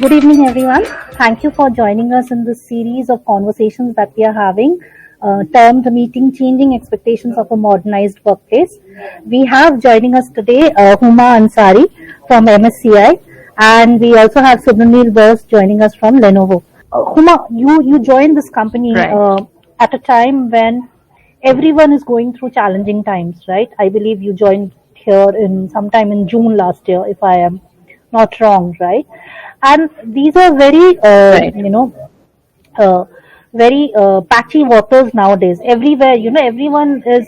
Good evening, everyone. Thank you for joining us in this series of conversations that we are having, termed Meeting Changing Expectations of a Modernized Workplace. We have joining us today Huma Ansari from MSCI, and we also have Subramil Bose joining us from Lenovo. Huma, you joined this company Right. at a time when everyone is going through challenging times, right? I believe you joined here in sometime in June last year, if I am not wrong, right? And these are very, Right. uh, very patchy waters nowadays. Everywhere, everyone is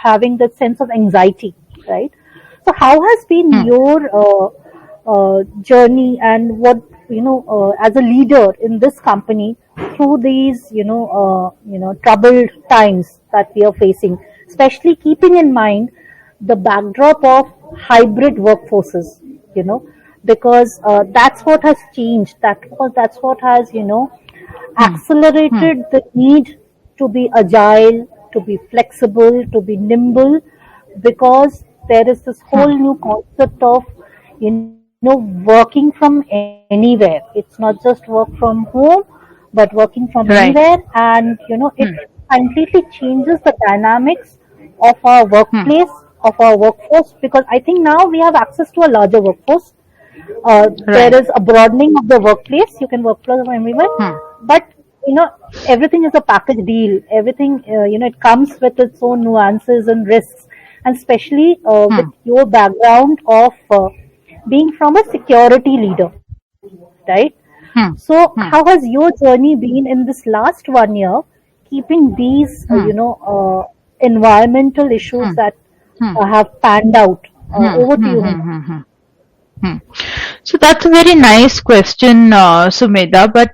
having that sense of anxiety, right? So, how has been Hmm. your journey, and what as a leader in this company through these troubled times that we are facing, especially keeping in mind the backdrop of hybrid workforces, because that's what has changed. That's what has Hmm. Hmm. accelerated the need to be agile, to be flexible, to be nimble, because there is this whole Hmm. new concept of working from anywhere. It's not just work from home, but working from Right. anywhere, and it Hmm. completely changes the dynamics of our Hmm. workplace, of our workforce, because I think now we have access to a larger workforce. There Right. is a broadening of the workplace. You can work from everywhere, Hmm. but you know everything is a package deal. Everything it comes with its own nuances and risks, and especially with Hmm. your background of being from a security leader, right? Hmm. So, Hmm. how has your journey been in this last 1 year, keeping these Hmm. environmental issues Hmm. that Hmm. have panned out? Hmm. Over to Hmm. you, Hmm. Huma. Hmm. Hmm. Hmm. So that's a very nice question, Sumedha. But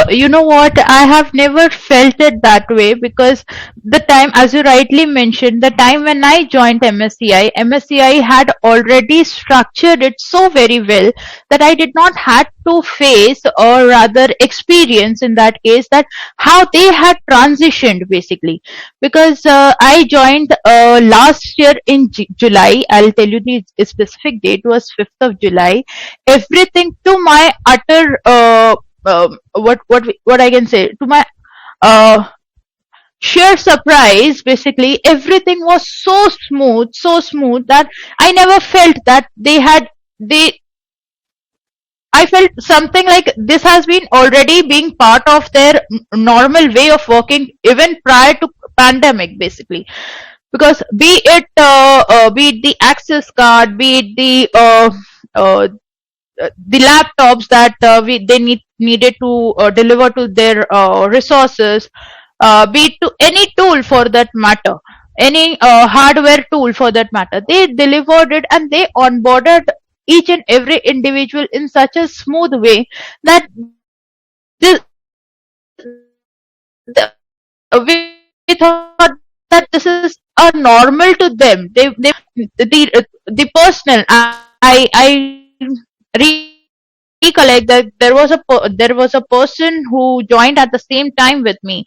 you know what? I have never felt it that way because the time, as you rightly mentioned, the time when I joined MSCI had already structured it so very well that I did not had to face or rather experience in that case that how they had transitioned basically. Because I joined last year in July. I'll tell you the specific date was 5th of July. Everything to my utter what I can say to my uh, sheer surprise, basically everything was so smooth that I never felt that they I felt something like this has been already being part of their normal way of working even prior to pandemic basically. Because be it the access card, be it uh, the laptops that they needed to deliver to their resources, be it to any tool for that matter, any hardware tool for that matter, they delivered it and they onboarded each and every individual in such a smooth way that we thought that this is a normal to them. The personal I recollect that there was a person who joined at the same time with me.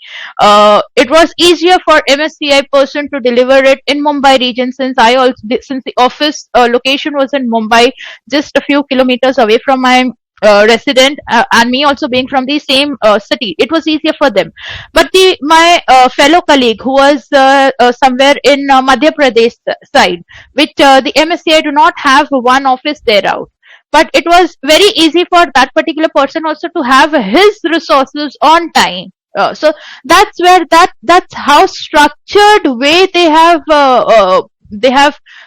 It was easier for MSCI person to deliver it in Mumbai region since the office location was in Mumbai, just a few kilometers away from my resident, and me also being from the same city. It was easier for them, but the my fellow colleague who was somewhere in Madhya Pradesh side, which the MSCI do not have one office there out. But it was very easy for that particular person also to have his resources on time. So that's where that's how structured way they have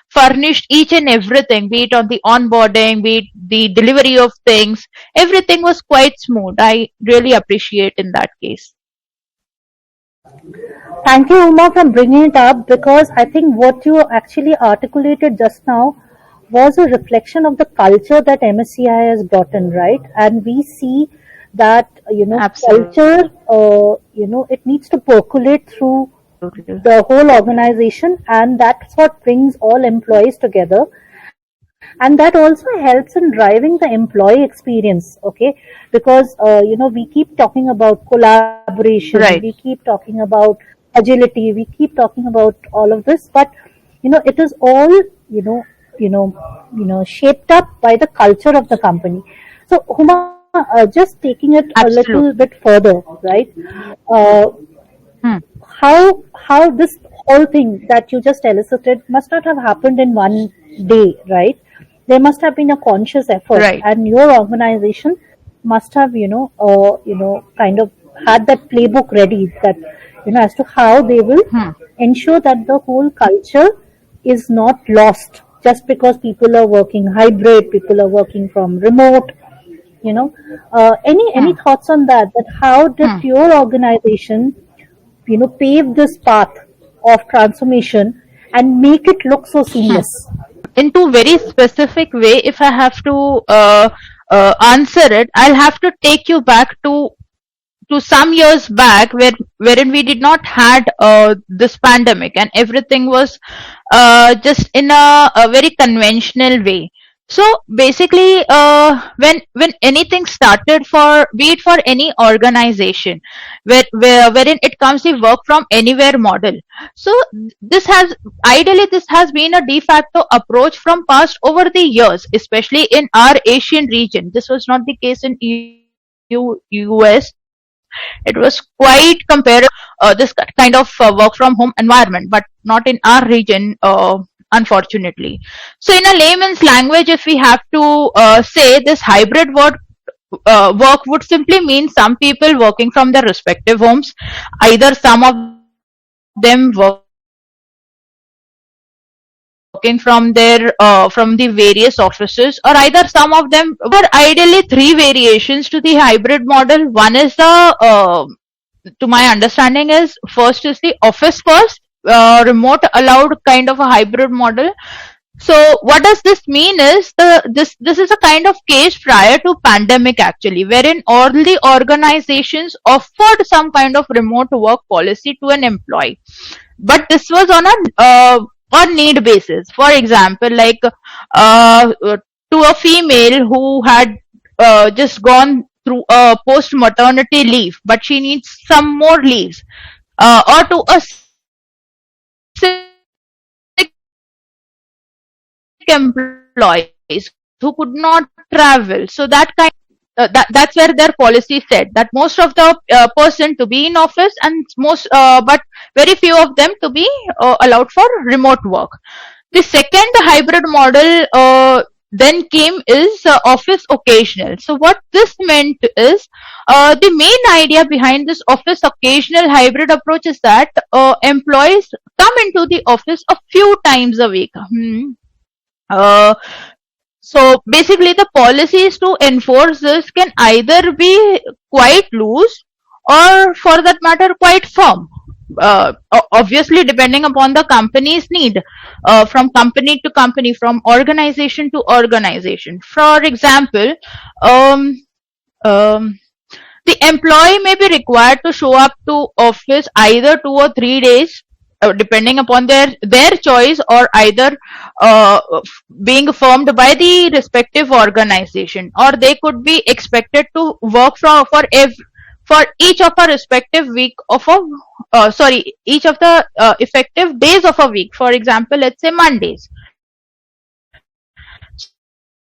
furnished each and everything, be it on the onboarding, be it the delivery of things. Everything was quite smooth. I really appreciate in that case. Thank you, Uma, for bringing it up, because I think what you actually articulated just now was a reflection of the culture that MSCI has brought in, right? And we see that, Absolutely. culture, it needs to percolate through the whole organization, and that's what brings all employees together. And that also helps in driving the employee experience, okay? Because we keep talking about collaboration, Right. we keep talking about agility, we keep talking about all of this, but it is all you know shaped up by the culture of the company. So, Huma, just taking it a little Absolutely. bit further, right? Uh, Hmm. how this whole thing that you just elicited must not have happened in one day, right? There must have been a conscious effort, Right. and your organization must have, kind of had that playbook ready, that as to how they will Hmm. ensure that the whole culture is not lost just because people are working hybrid, people are working from remote. Any Hmm. thoughts on that? That how did Hmm. your organization pave this path of transformation and make it look so Hmm. seamless? Into very specific way, if I have to answer it, I'll have to take you back to some years back, wherein we did not had this pandemic and everything was just in a very conventional way. So basically, when anything started, for be it for any organization, wherein it comes the work from anywhere model. So this has ideally this has been a de facto approach from past over the years, especially in our Asian region. This was not the case in US. It was quite comparable this kind of work from home environment, but not in our region, unfortunately. So, in a layman's language, if we have to say this hybrid work would simply mean some people working from their respective homes, either some of them working from their from the various offices, or either some of them there are ideally three variations to the hybrid model. One is the to my understanding is first is the office first, remote allowed kind of a hybrid model. So what does this mean is this is a kind of case prior to pandemic actually, wherein all the organizations offered some kind of remote work policy to an employee, but this was on need basis. For example, like to a female who had just gone through a post maternity leave, but she needs some more leaves, or to a sick employees who could not travel. So that's where their policy said that most of the person to be in office, and but very few of them to be allowed for remote work. The second hybrid model then came is office occasional. So what this meant is the main idea behind this office occasional hybrid approach is that employees come into the office a few times a week. Uh, so basically, the policies to enforce this can either be quite loose or, for that matter, quite firm. Obviously, depending upon the company's need, from company to company, from organization to organization. For example, um, um, the employee may be required to show up to office either 2 or 3 days, depending upon their choice, or either being affirmed by the respective organization, or they could be expected to work for each of a respective week of a each of the effective days of a week. For example, let's say Mondays.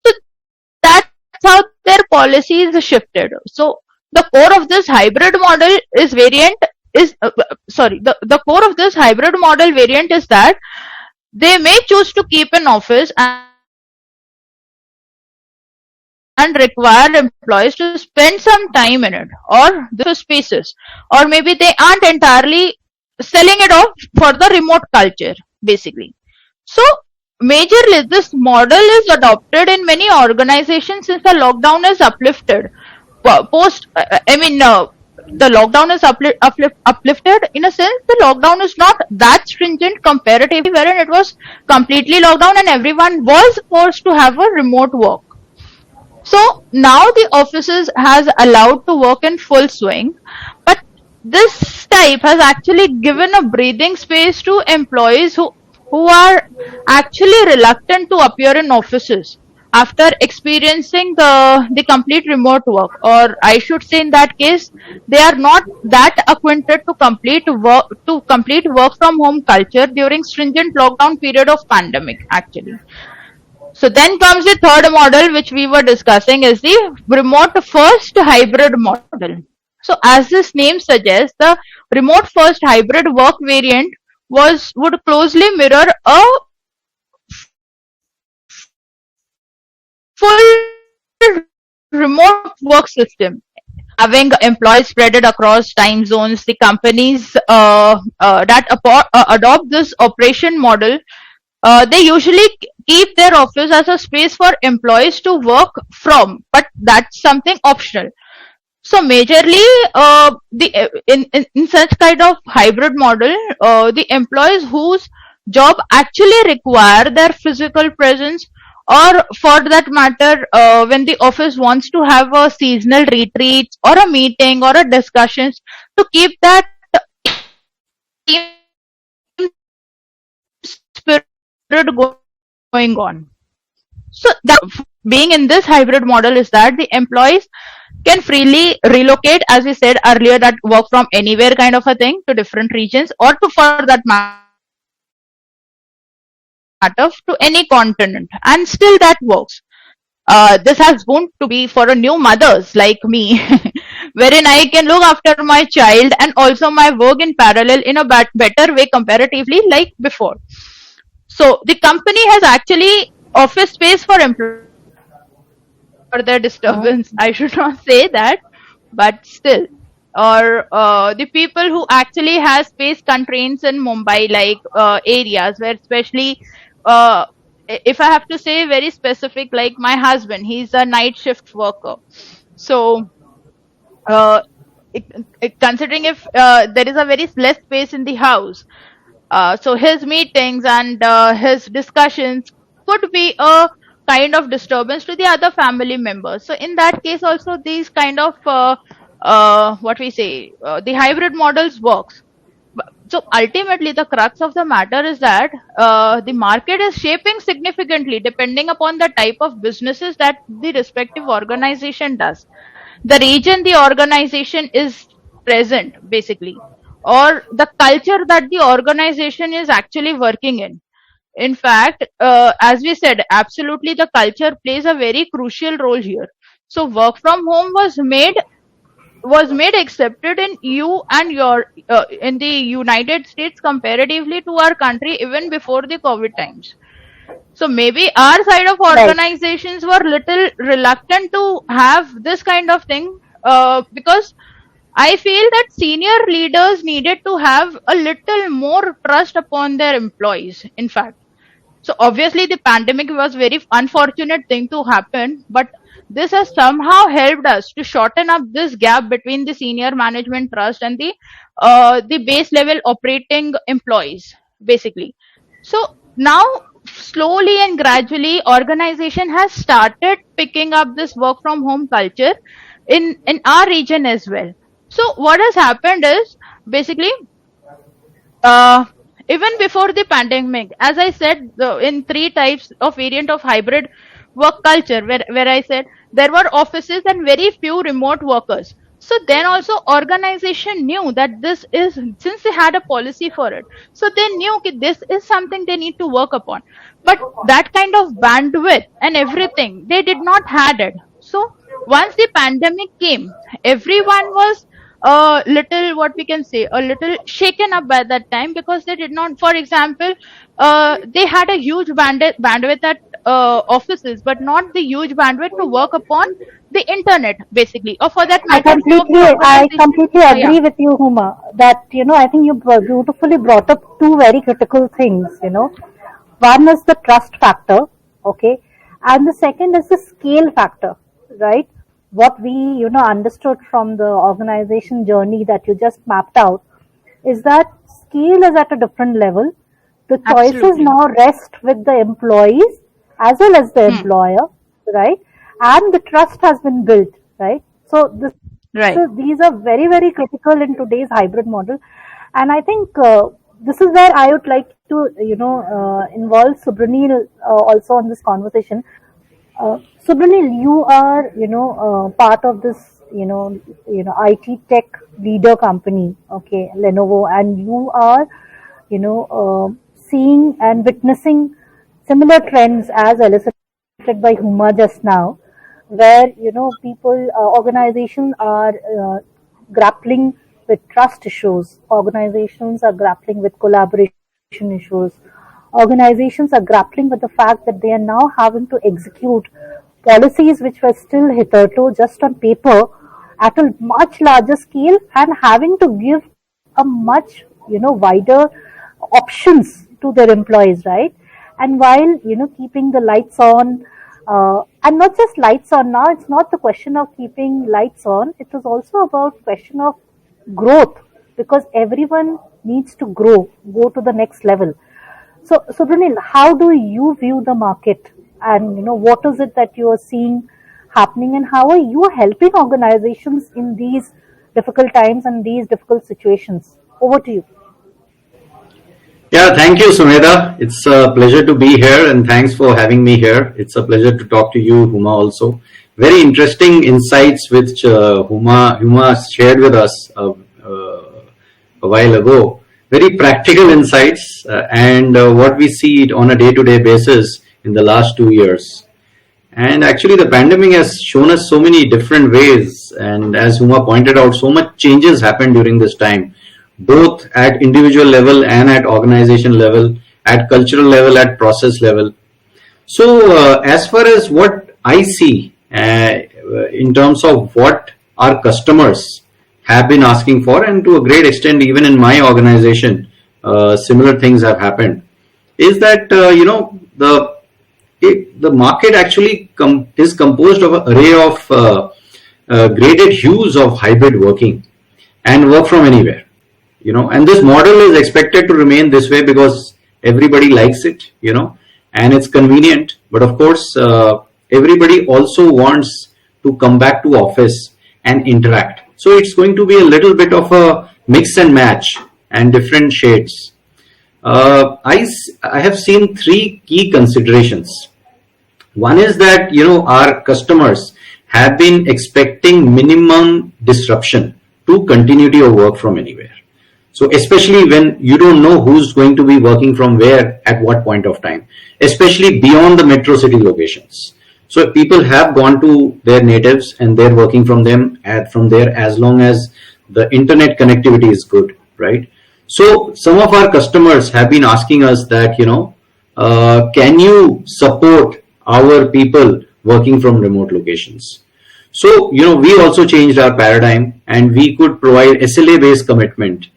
So that's how their policy is shifted. So the core of this hybrid model is variant is the core of this hybrid model variant is that they may choose to keep an office and require employees to spend some time in it, or this could be for office spaces, or maybe they aren't entirely selling it off for the remote culture, basically. So majorly, this model is adopted in many organizations since the lockdown is uplifted. The lockdown is uplifted in a sense. The lockdown is not that stringent comparatively, wherein it was completely locked down and everyone was forced to have a remote work. So now the offices has allowed to work in full swing, but this type has actually given a breathing space to employees who are actually reluctant to appear in offices after experiencing the complete remote work, or I should say in that case they are not that acquainted to complete work from home culture during stringent lockdown period of pandemic actually. So then comes the third model, which we were discussing, is the remote first hybrid model. So as this name suggests, the remote first hybrid work variant would closely mirror a full remote work system, having employees spread across time zones. The companies that adopt this operation model, they usually keep their office as a space for employees to work from, but that's something optional. So majorly, in such kind of hybrid model, the employees whose job actually require their physical presence, or for that matter, when the office wants to have a seasonal retreat or a meeting or a discussions, to keep that team spirit going on. So that being in this hybrid model is that the employees can freely relocate, as we said earlier, that work from anywhere kind of a thing, to different regions, or to for that matter to any continent, and still that works. This has boomed to be for a new mothers like me, wherein I can look after my child and also my work in parallel in a better way comparatively like before. So the company has actually office space for employees for their disturbance. I should not say that, but still. Or the people who actually has space constraints in Mumbai, like areas where especially, if I have to say very specific, like my husband, he's a night shift worker. So uh, considering if there is a very less space in the house, so his meetings and his discussions could be a kind of disturbance to the other family members. So in that case, also these kind of what we say, the hybrid models works. So ultimately, the crux of the matter is that the market is shaping significantly depending upon the type of businesses that the respective organization does, the region the organization is present, basically, or the culture that the organization is actually working in. In fact, as we said, absolutely the culture plays a very crucial role here. So work from home was made accepted in you and your in the United States comparatively to our country even before the COVID times. So maybe our side of Right. organizations were little reluctant to have this kind of thing, because I feel that senior leaders needed to have a little more trust upon their employees. In fact, so obviously the pandemic was very unfortunate thing to happen, but this has somehow helped us to shorten up this gap between the senior management trust and the base level operating employees, basically. So now slowly and gradually organization has started picking up this work from home culture in our region as well. So what has happened is, basically, uh, even before the pandemic, as I said, in three types of variant of hybrid work culture, where I said there were offices and very few remote workers. So then also organization knew that this is, since they had a policy for it, so they knew that this is something they need to work upon. But that kind of bandwidth and everything, they did not had it. So once the pandemic came, everyone was a little, what we can say, a little shaken up by that time, because they did not, for example, they had a huge bandwidth at offices, but not the huge bandwidth to work upon the internet, basically, or for that I matter, few of the completely, I organizations. completely Yeah. agree with you, Huma, that, I think you beautifully brought up two very critical things. One is the trust factor, okay, and the second is the scale factor, right? What we understood from the organization journey that you just mapped out is that scale is at a different level. The choices Absolutely. now rest with the employees as well as the Hmm. employer, right? And the trust has been built, right? So Right. these are very, very critical in today's hybrid model. And I think this is where I would like to, involve Subranil also on this conversation. Subranil, you are, part of this, IT tech leader company, okay, Lenovo, and you are, seeing and witnessing similar trends as Elizabeth highlighted by Huma just now, where people, organizations are grappling with trust issues. Organizations are grappling with collaboration issues. Organizations are grappling with the fact that they are now having to execute policies which were still hitherto just on paper at a much larger scale, and having to give a much wider options to their employees, right? And while keeping the lights on, and not just lights on, now it's not the question of keeping lights on, it is also about question of growth, because everyone needs to go to the next level. So Brunil, how do you view the market, and what is it that you are seeing happening, and how are you helping organizations in these difficult times and these difficult situations? Over to you. Yeah, thank you, Sumedha. It's a pleasure to be here, and thanks for having me here. It's a pleasure to talk to you, Huma, also. Very interesting insights which Huma shared with us a while ago. Very practical insights, and what we see it on a day-to-day basis in the last 2 years. And actually, the pandemic has shown us so many different ways. And as Huma pointed out, so much changes happened during this time, both at individual level and at organization level, at cultural level, at process level. So, as far as what I see in terms of what our customers have been asking for, and to a great extent, even in my organization, similar things have happened, is that the market actually is composed of an array of graded hues of hybrid working and work from anywhere. And this model is expected to remain this way because everybody likes it, and it's convenient. But of course, everybody also wants to come back to office and interact. So it's going to be a little bit of a mix and match and different shades. I have seen three key considerations. One is that our customers have been expecting minimum disruption to continuity of work from anywhere. So especially when you don't know who's going to be working from where at what point of time, especially beyond the metro city locations. So people have gone to their natives and they're working from there as long as the internet connectivity is good, right? So some of our customers have been asking us that, can you support our people working from remote locations? So, we also changed our paradigm, and we could provide SLA based commitment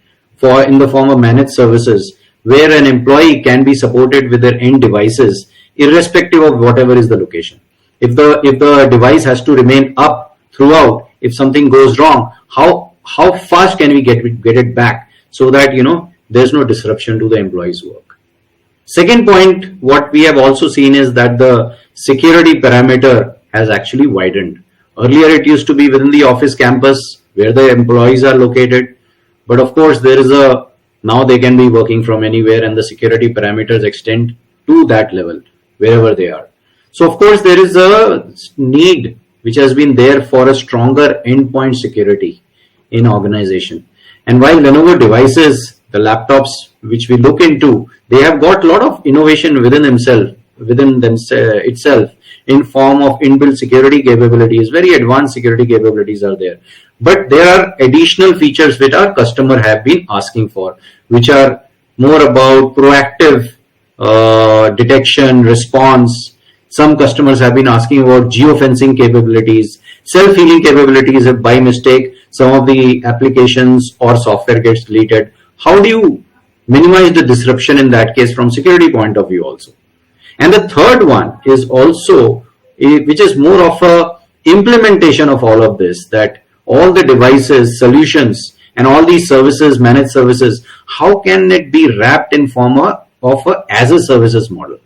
in the form of managed services, where an employee can be supported with their end devices irrespective of whatever is the location. If the device has to remain up throughout, if something goes wrong, how fast can we get it back, so that there's no disruption to the employee's work. Second point, what we have also seen is that the security parameter has actually widened. Earlier it used to be within the office campus where the employees are located, but of course now they can be working from anywhere, and the security parameters extend to that level wherever they are. So of course there is a need which has been there for a stronger endpoint security in organization. And while Lenovo devices, the laptops which we look into, they have got a lot of innovation within itself in form of inbuilt security capabilities. Very advanced security capabilities are there. But there are additional features which our customer have been asking for, which are more about proactive detection, response. Some customers have been asking about geofencing capabilities, self-healing capabilities if by mistake some of the applications or software gets deleted. How do you minimize the disruption in that case from security point of view also? And the third one is also, which is more of a implementation of all of this, that all the devices, solutions, and all these services, managed services, how can it be wrapped in form of a as a services model?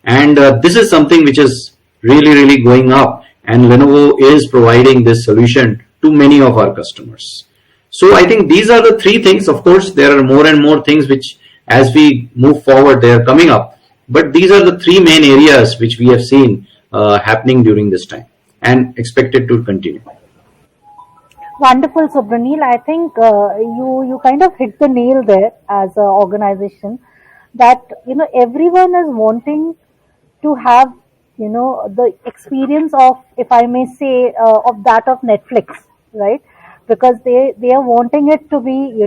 And this is something which is really, really going up, and Lenovo is providing this solution to many of our customers. So I think these are the three things. Of course, there are more and more things which, as we move forward, they are coming up. But these are the three main areas which we have seen happening during this time and expected to continue. Wonderful, Subranil. I think you kind of hit the nail there as an organization, that everyone is wanting to have the experience of, if I may say, of that of Netflix, right? Because they are wanting it to be,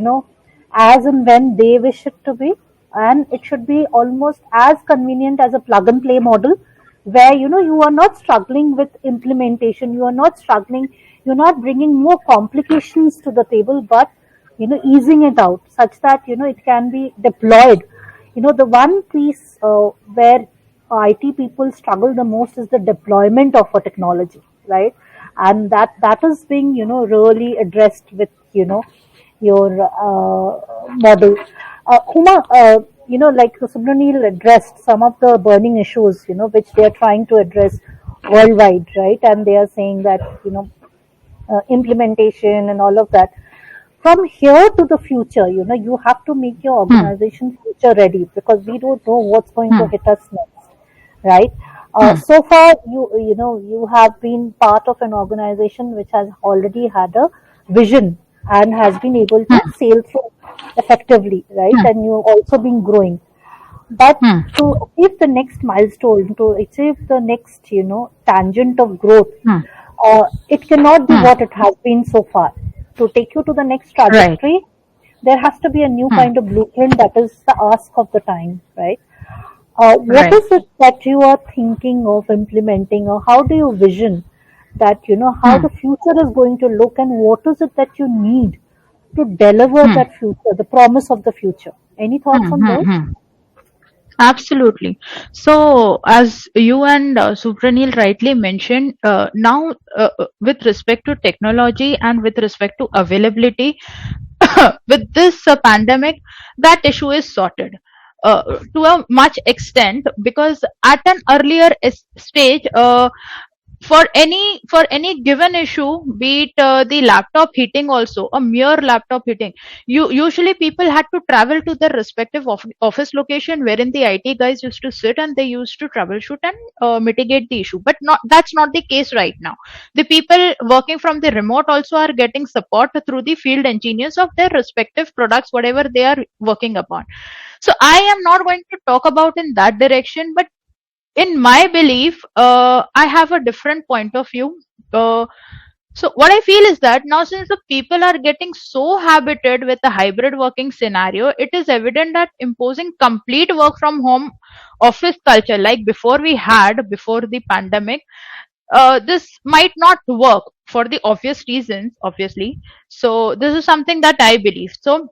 as and when they wish it to be, and it should be almost as convenient as a plug and play model, where you are not struggling with implementation, you are not struggling, you're not bringing more complications to the table, but easing it out such that it can be deployed. The one piece where IT people struggle the most is the deployment of a technology, right? And that is being really addressed with your model. Huma, like Subranil addressed some of the burning issues, which they are trying to address worldwide, right? And they are saying that implementation and all of that. From here to the future, you have to make your Hmm. organization future ready, because we don't know what's going to Hmm. hit us next, right? Hmm. So far, you have been part of an organization which has already had a vision and has been able to Hmm. sail through effectively, right? Hmm. And you've also been growing. But Hmm. to achieve the next milestone, to achieve the next, tangent of growth, Hmm. it cannot be Hmm. what it has been so far. To take you to the next Right. trajectory, there has to be a new Hmm. kind of blueprint that is the ask of the time, right? What Right. is it that you are thinking of implementing, or how do you vision that, how Hmm. the future is going to look, and what is it that you need to deliver Hmm. that future, the promise of the future? Any thoughts Hmm. on Hmm. those? Hmm. Absolutely. So, as you and Supranil rightly mentioned, now with respect to technology and with respect to availability, with this pandemic, that issue is sorted to a much extent, because at an earlier stage, for any given issue, be it the laptop heating, also a mere laptop heating, you usually people had to travel to their respective office location, wherein the IT guys used to sit and they used to troubleshoot and mitigate the issue. But not that's not the case right now. The people working from the remote also are getting support through the field engineers of their respective products, whatever they are working upon. So I am not going to talk about in that direction, but in my belief, I have a different point of view. So what I feel is that now, since the people are getting so habited with the hybrid working scenario, it is evident that imposing complete work from home office culture, like before the pandemic, this might not work for the obvious reasons, obviously. So this is something that I believe. So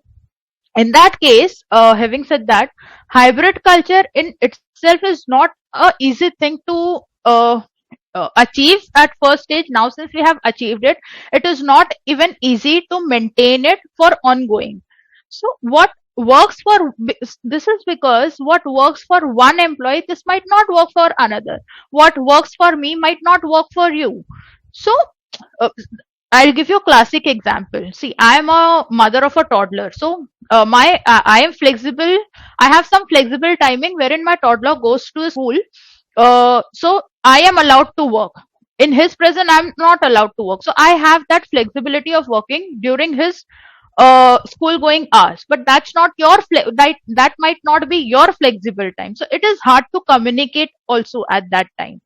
in that case, having said that, hybrid culture in itself is not a easy thing to achieve at first stage. Now, since we have achieved it, it is not even easy to maintain it for ongoing. So what works for this is because what works for one employee, this might not work for another. What works for me might not work for you. So uh, I'll give you a classic example. See, I am a mother of a toddler, so I am flexible. I have some flexible timing wherein my toddler goes to school. So I am allowed to work. In his presence, I'm not allowed to work. So I have that flexibility of working during his school going hours. But that's not that might not be your flexible time. So it is hard to communicate also at that time.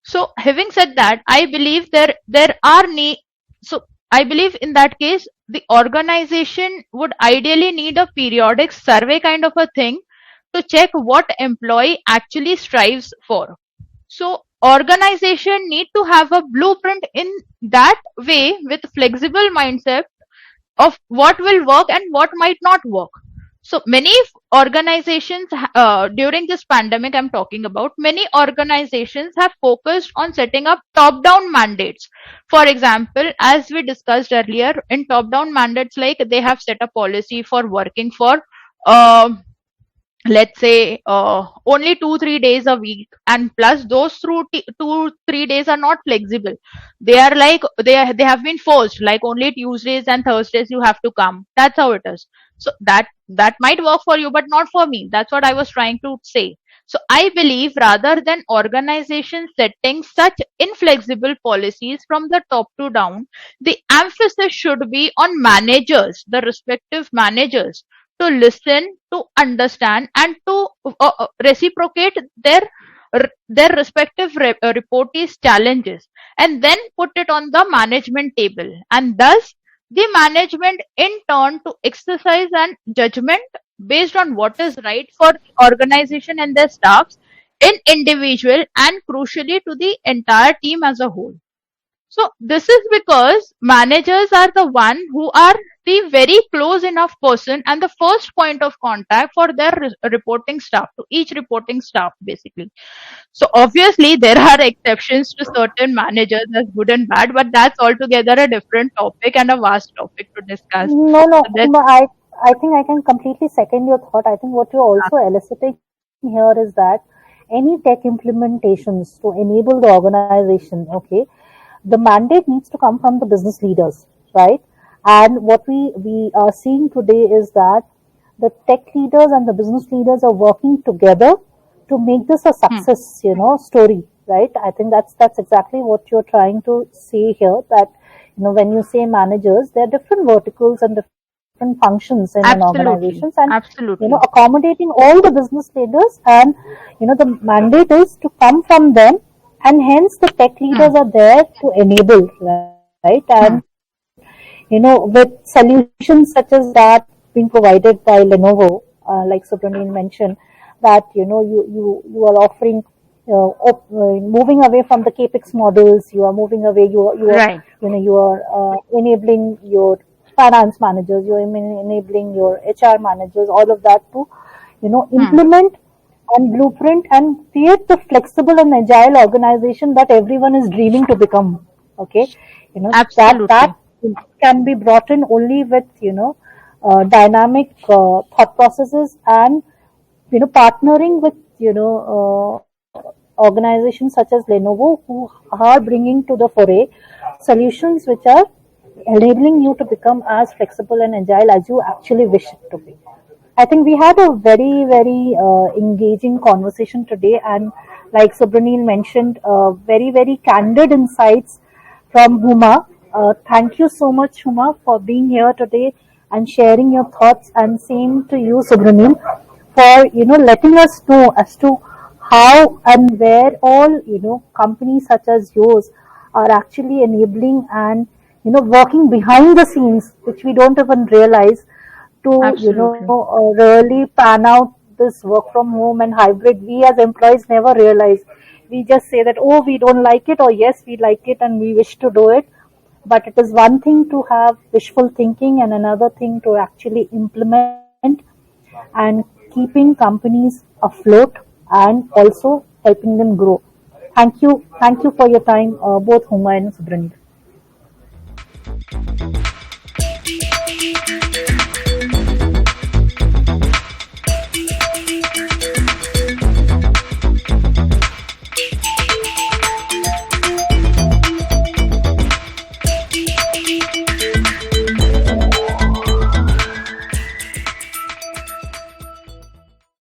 So having said that, I believe there are need. So I believe in that case, the organization would ideally need a periodic survey kind of a thing to check what employee actually strives for. So organization need to have a blueprint in that way, with flexible mindset of what will work and what might not work. So many organizations, during this pandemic I'm talking about, many organizations have focused on setting up top down mandates. For example, as we discussed earlier, in top down mandates, like they have set a policy for working for um let's say only 2-3 days a week, and plus those 2-3 days are not flexible. They are like they have been forced, like only Tuesdays and Thursdays you have to come. That's how it is. So that might work for you, but not for me. That's what I was trying to say. So I believe, rather than organizations setting such inflexible policies from the top to down, the emphasis should be on managers, the respective managers, to listen, to understand, and to reciprocate their their respective reportees' challenges and then put it on the management table, and thus the management in turn to exercise an judgment based on what is right for the organization and their staffs in individual and crucially to the entire team as a whole. So this is because managers are the one who are the very close enough person and the first point of contact for their reporting staff, to each reporting staff basically. So obviously there are exceptions to certain managers as good and bad, but that's altogether a different topic and a vast topic to discuss. No, no, So that Uma, I think I can completely second your thought. I think what you're also eliciting here is that any tech implementations to enable the organization, okay, the mandate needs to come from the business leaders, right? And what we are seeing today is that the tech leaders and the business leaders are working together to make this a hmm, success, story, right? I think that's exactly what you're trying to say here. That when you say managers, there are different verticals and different functions in an absolutely, organization, and absolutely. accommodating all the business leaders, and the mandate is to come from them, and hence the tech Hmm, leaders are there to enable, right? And hmm, with solutions such as that being provided by Lenovo, like Subramanian mentioned, that you are offering, moving away from the capex models. You are moving away. right. You are enabling your finance managers. You are enabling your HR managers. All of that to Hmm, implement and blueprint and create the flexible and agile organization that everyone is dreaming to become. Okay, that absolutely. can be brought in only with dynamic thought processes, and partnering with organizations such as Lenovo, who are bringing to the foray solutions which are enabling you to become as flexible and agile as you actually wish it to be. I think we had a very, very engaging conversation today, and like Subranil mentioned, very, very candid insights from Huma. Thank you so much, Huma, for being here today and sharing your thoughts, and same to you, Subranil, for letting us know as to how and where all companies such as yours are actually enabling and working behind the scenes, which we don't even realize, to Absolutely. really pan out this work from home and hybrid. We as employees never realize. We just say that, oh, we don't like it, or yes, we like it and we wish to do it. But it is one thing to have wishful thinking and another thing to actually implement, and keeping companies afloat and also helping them grow. Thank you for your time, both Huma and Subranil.